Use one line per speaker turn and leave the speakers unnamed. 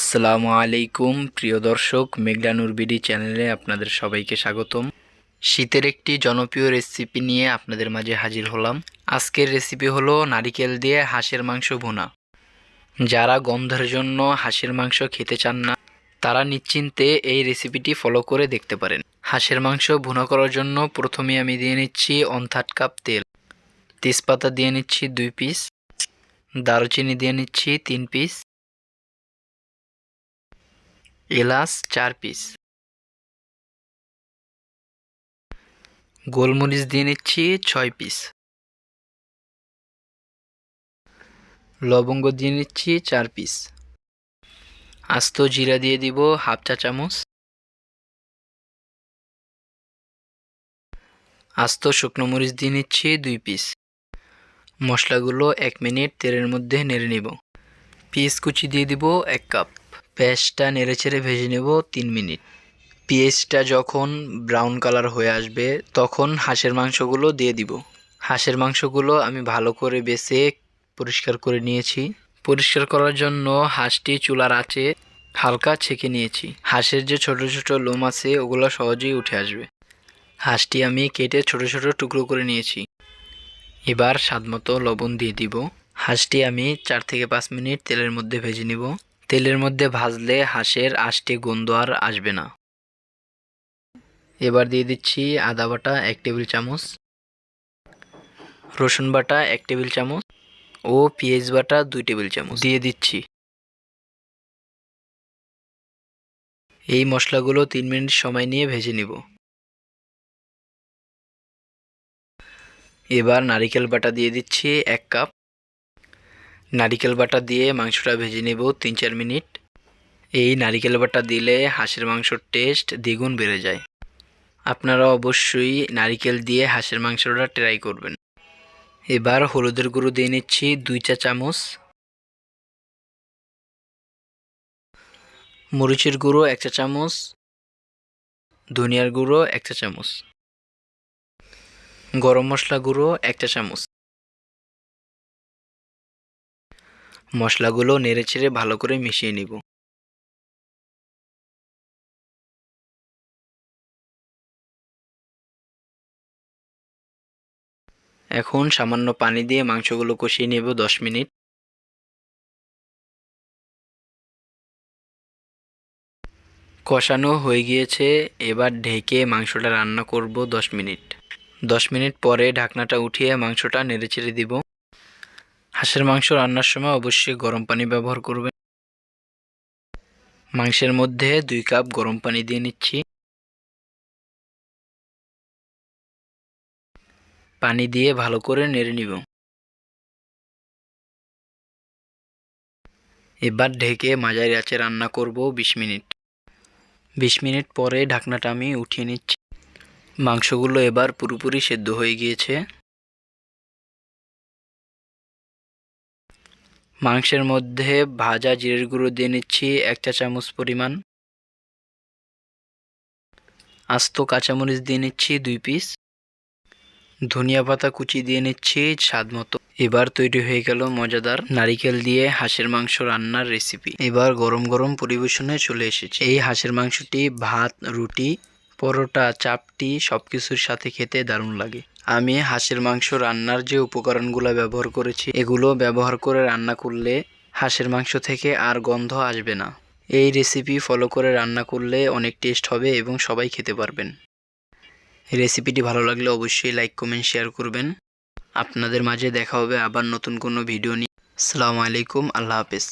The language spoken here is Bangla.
আসসালামু আলাইকুম প্রিয় দর্শক, মেঘলা নূর বিডি চ্যানেলে আপনাদের সবাইকে স্বাগতম। শীতের একটি জনপ্রিয় রেসিপি নিয়ে আপনাদের মাঝে হাজির হলাম। আজকের রেসিপি হলো নারিকেল দিয়ে হাঁসের মাংস ভুনা। যারা গন্ধের জন্য হাঁসের মাংস খেতে চান না, তারা নিশ্চিন্তে এই রেসিপিটি ফলো করে দেখতে পারেন। হাঁসের মাংস ভুনা করার জন্য প্রথমে আমি দিয়ে নিচ্ছি 1/3 কাপ তেল, তেজপাতা দিয়ে নিচ্ছি 2 পিস, দারুচিনি দিয়ে নিচ্ছি 3 পিস, এলাচ 4 পিস, গোলমরিচ দিয়ে নিচ্ছি 6 পিস, লবঙ্গ দিয়ে নিচ্ছি 4 পিস, আস্ত জিরা দিয়ে দিব হাফ চা চামচ, আস্ত শুকনো মরিচ দিয়ে নিচ্ছি 2 পিস। মশলাগুলো 1 মিনিট তেলের মধ্যে নেড়ে নিব। পেঁয়াজ কুচি দিয়ে দিব 1 কাপ। পেঁয়াজটা নেড়ে চেড়ে ভেজে নেব 3 মিনিট। পেঁয়াজটা যখন ব্রাউন কালার হয়ে আসবে তখন হাঁসের মাংসগুলো দিয়ে দিব। হাঁসের মাংসগুলো আমি ভালো করে বেছে পরিষ্কার করে নিয়েছি। পরিষ্কার করার জন্য হাঁসটি চুলার আঁচে হালকা ছেঁকে নিয়েছি। হাঁসের যে ছোট ছোট লোম আছে ওগুলো সহজেই উঠে আসবে। হাঁসটি আমি কেটে ছোট ছোট টুকরো করে নিয়েছি। এবার স্বাদমতো লবণ দিয়ে দিব। হাঁসটি আমি 4 থেকে 5 মিনিট তেলের মধ্যে ভেজে নিব। তেলের মধ্যে ভাজলে হাঁসের আষ্টে গন্ধ আর আসবে না। এবার দিয়ে দিচ্ছি আদা বাটা 1 টেবিল চামচ, রসুন বাটা 1 টেবিল চামচ ও পেঁয়াজ বাটা 2 টেবিল চামচ দিয়ে দিচ্ছি। এই মশলাগুলো 3 মিনিট সময় নিয়ে ভেজে নিব। এবার নারিকেল বাটা দিয়ে দিচ্ছি 1 কাপ। নারিকেল বাটা দিয়ে মাংসটা ভেজে নেব 3-4 মিনিট। এই নারিকেল বাটা দিলে হাঁসের মাংসর টেস্ট দ্বিগুণ বেড়ে যায়। আপনারা অবশ্যই নারিকেল দিয়ে হাঁসের মাংসটা ট্রাই করবেন। এবার হলুদের গুঁড়ো দিয়ে নিচ্ছি 2 চা চামচ, মরিচের গুঁড়ো 1 চা চামচ, ধনিয়ার গুঁড়ো 1 চা চামচ, গরম মশলা গুঁড়ো 1 চা চামচ। মশলাগুলো নেড়েচেড়ে ভালো করে মিশিয়ে নিব। এখন সামান্য পানি দিয়ে মাংসগুলো কষিয়ে নেব 10 মিনিট। কষানো হয়ে গিয়েছে। এবার ঢেকে মাংসটা রান্না করব 10 মিনিট। 10 মিনিট পরে ঢাকনাটা উঠিয়ে মাংসটা নেড়েচেড়ে দিব। হাঁসের মাংস রান্নার সময় অবশ্যই গরম পানি ব্যবহার করবেন। মাংসের মধ্যে 2 কাপ গরম পানি দিয়ে নিচ্ছি। পানি দিয়ে ভালো করে নেড়ে নিব। এবার ঢেকে মাঝারি আঁচে রান্না করব 20 মিনিট। 20 মিনিট পরে ঢাকনাটা আমি উঠিয়ে নিচ্ছি। মাংসগুলো এবার পুরোপুরি সেদ্ধ হয়ে গিয়েছে। মাংসের মধ্যে ভাজা জিরের গুঁড়ো দিয়ে নিচ্ছি 1 চা চামচ পরিমাণ, আস্ত কাঁচামরিচ দিয়ে নিচ্ছি 2 পিস, ধনিয়া পাতা কুচি দিয়ে নিচ্ছি স্বাদ মতো। এবার তৈরি হয়ে গেল মজাদার নারিকেল দিয়ে হাঁসের মাংস রান্নার রেসিপি। এবার গরম গরম পরিবেশনে চলে এসেছে। এই হাঁসের মাংসটি ভাত, রুটি, পরোটা, চাপটি সবকিছুর সাথে খেতে দারুণ লাগে। আমি হাঁসের মাংস রান্নার যে উপকরণগুলো ব্যবহার করেছি এগুলো ব্যবহার করে রান্না করলে হাঁসের মাংস থেকে আর গন্ধ আসবে না। এই রেসিপি ফলো করে রান্না করলে অনেক টেস্ট হবে এবং সবাই খেতে পারবেন। রেসিপিটি ভালো লাগলে অবশ্যই লাইক, কমেন্ট, শেয়ার করবেন। আপনাদের মাঝে দেখা হবে আবার নতুন কোনো ভিডিও নিয়ে। আসসালামু আলাইকুম, আল্লাহ হাফেজ।